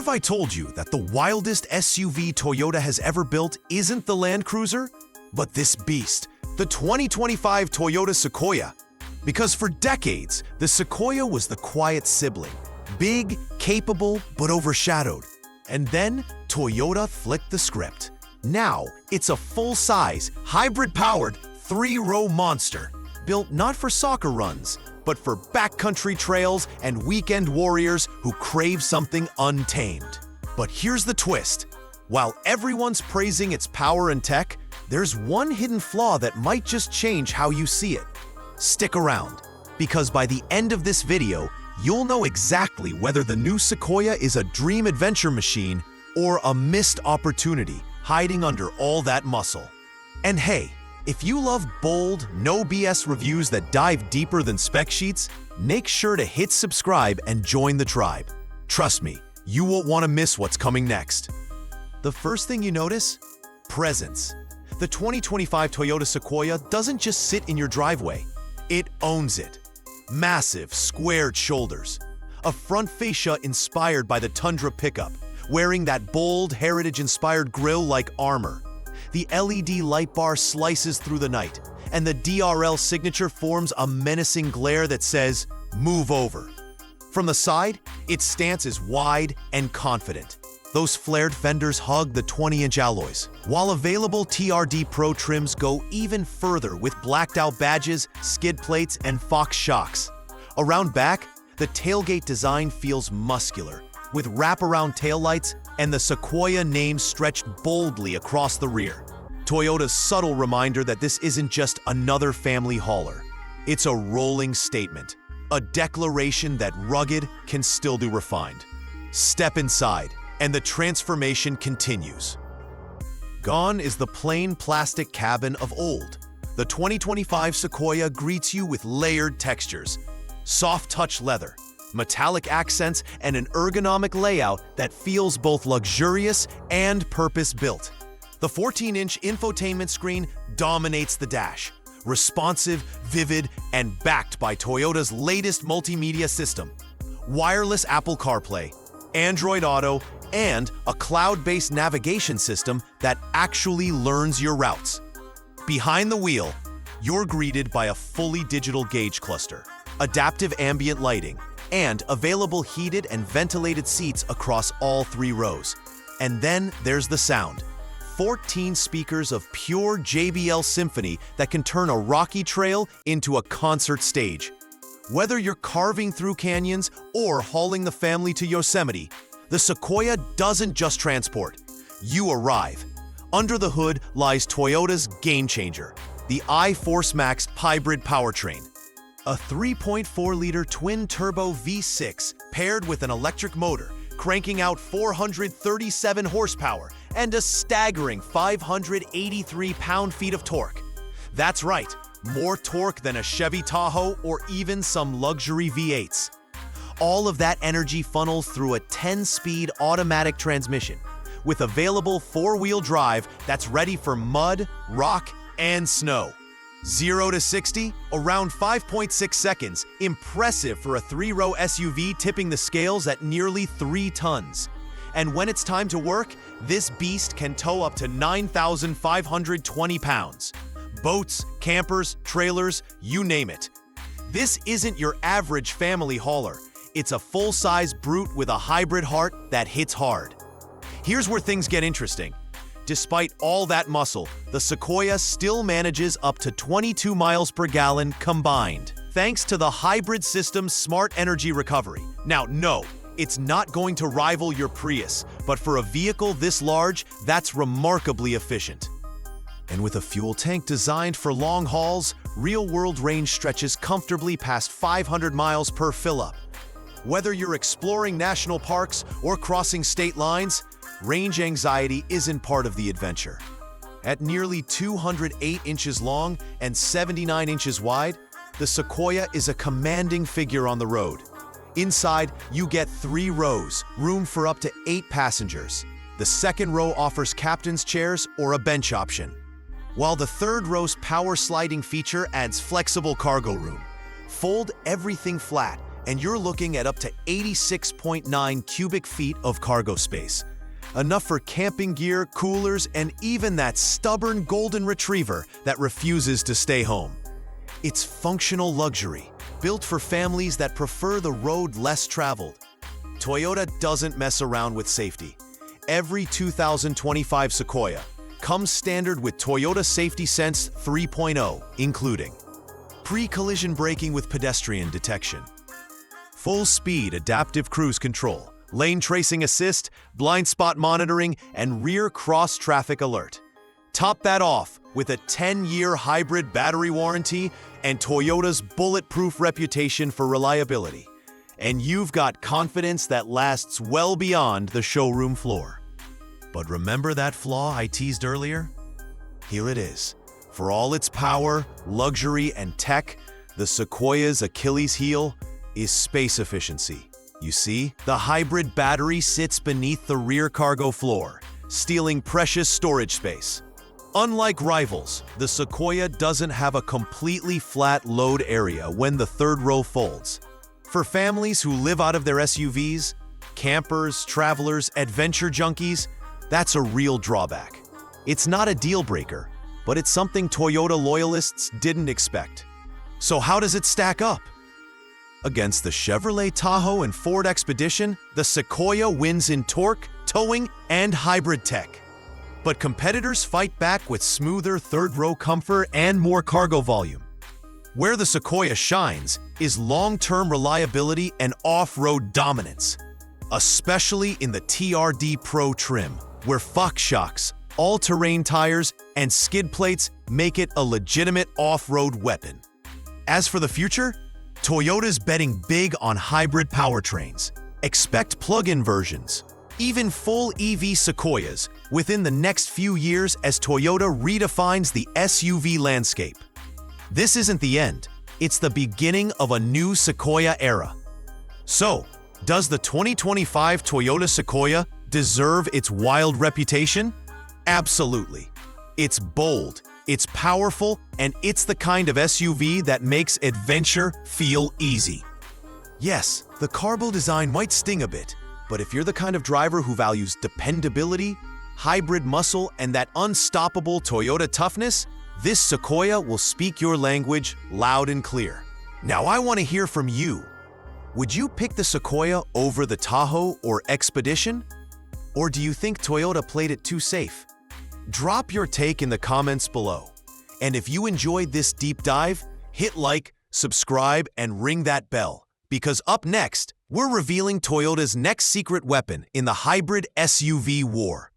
if I told you that the wildest SUV Toyota has ever built isn't the Land Cruiser, but this beast, the 2025 Toyota Sequoia? Because for decades, the Sequoia was the quiet sibling, big, capable, but overshadowed. And then Toyota flipped the script. Now, it's a full-size, hybrid-powered, three-row monster, built not for soccer runs, but for backcountry trails and weekend warriors who crave something untamed. But here's the twist. While everyone's praising its power and tech, there's one hidden flaw that might just change how you see it. Stick around, because by the end of this video, you'll know exactly whether the new Sequoia is a dream adventure machine or a missed opportunity hiding under all that muscle. And hey, if you love bold, no BS reviews that dive deeper than spec sheets, make sure to hit subscribe and join the tribe. Trust me, you won't want to miss what's coming next. The first thing you notice? Presence. The 2025 Toyota Sequoia doesn't just sit in your driveway, it owns it. Massive, squared shoulders. A front fascia inspired by the Tundra pickup, wearing that bold, heritage-inspired grille like armor. The LED light bar slices through the night, and the DRL signature forms a menacing glare that says, "Move over." From the side, its stance is wide and confident. Those flared fenders hug the 20-inch alloys, while available TRD Pro trims go even further with blacked-out badges, skid plates, and Fox shocks. Around back, the tailgate design feels muscular, with wraparound taillights and the Sequoia name stretched boldly across the rear. Toyota's subtle reminder that this isn't just another family hauler. It's a rolling statement, a declaration that rugged can still do refined. Step inside, and the transformation continues. Gone is the plain plastic cabin of old. The 2025 Sequoia greets you with layered textures, soft touch leather, metallic accents, and an ergonomic layout that feels both luxurious and purpose-built. The 14-inch infotainment screen dominates the dash, responsive, vivid, and backed by Toyota's latest multimedia system. Wireless Apple CarPlay, Android Auto, and a cloud-based navigation system that actually learns your routes. Behind the wheel, you're greeted by a fully digital gauge cluster, adaptive ambient lighting, and available heated and ventilated seats across all three rows. And then there's the sound. 14 speakers of pure JBL symphony that can turn a rocky trail into a concert stage. Whether you're carving through canyons or hauling the family to Yosemite, the Sequoia doesn't just transport. You arrive. Under the hood lies Toyota's game changer, the iForce Max hybrid powertrain. A 3.4-liter twin-turbo V6 paired with an electric motor, cranking out 437 horsepower and a staggering 583 pound-feet of torque. That's right, more torque than a Chevy Tahoe or even some luxury V8s. All of that energy funnels through a 10-speed automatic transmission with available four-wheel drive that's ready for mud, rock, and snow. 0 to 60, around 5.6 seconds, impressive for a three-row SUV tipping the scales at nearly 3 tons. And when it's time to work, this beast can tow up to 9,520 pounds. Boats, campers, trailers, you name it. This isn't your average family hauler. It's a full-size brute with a hybrid heart that hits hard. Here's where things get interesting. Despite all that muscle, the Sequoia still manages up to 22 miles per gallon combined, thanks to the hybrid system's smart energy recovery. Now, no, it's not going to rival your Prius, but for a vehicle this large, that's remarkably efficient. And with a fuel tank designed for long hauls, real-world range stretches comfortably past 500 miles per fill-up. Whether you're exploring national parks or crossing state lines, range anxiety isn't part of the adventure. At nearly 208 inches long and 79 inches wide, the Sequoia is a commanding figure on the road. Inside, you get 3 rows, room for up to 8 passengers. The second row offers captain's chairs or a bench option, while the third row's power sliding feature adds flexible cargo room. Fold everything flat and you're looking at up to 86.9 cubic feet of cargo space. Enough for camping gear, coolers, and even that stubborn golden retriever that refuses to stay home. It's functional luxury, built for families that prefer the road less traveled. Toyota doesn't mess around with safety. Every 2025 Sequoia comes standard with Toyota Safety Sense 3.0, including pre-collision braking with pedestrian detection, full-speed adaptive cruise control, lane tracing assist, blind spot monitoring, and rear cross-traffic alert. Top that off with a 10-year hybrid battery warranty and Toyota's bulletproof reputation for reliability. And you've got confidence that lasts well beyond the showroom floor. But remember that flaw I teased earlier? Here it is. For all its power, luxury, and tech, the Sequoia's Achilles heel is space efficiency. You see, the hybrid battery sits beneath the rear cargo floor, stealing precious storage space. Unlike rivals, the Sequoia doesn't have a completely flat load area when the third row folds. For families who live out of their SUVs, campers, travelers, adventure junkies, that's a real drawback. It's not a deal breaker, but it's something Toyota loyalists didn't expect. So how does it stack up? Against the Chevrolet Tahoe and Ford Expedition, the Sequoia wins in torque, towing, and hybrid tech. But competitors fight back with smoother third-row comfort and more cargo volume. Where the Sequoia shines is long-term reliability and off-road dominance, especially in the TRD Pro trim, where Fox shocks, all-terrain tires, and skid plates make it a legitimate off-road weapon. As for the future, Toyota's betting big on hybrid powertrains. Expect plug-in versions, even full EV Sequoias, within the next few years as Toyota redefines the SUV landscape. This isn't the end, it's the beginning of a new Sequoia era. So, does the 2025 Toyota Sequoia deserve its wild reputation? Absolutely. It's bold, it's powerful, and it's the kind of SUV that makes adventure feel easy. Yes, the carbo design might sting a bit, but if you're the kind of driver who values dependability, hybrid muscle, and that unstoppable Toyota toughness, this Sequoia will speak your language loud and clear. Now I want to hear from you. Would you pick the Sequoia over the Tahoe or Expedition? Or do you think Toyota played it too safe? Drop your take in the comments below. And if you enjoyed this deep dive, hit like, subscribe, and ring that bell. Because up next, we're revealing Toyota's next secret weapon in the hybrid SUV war.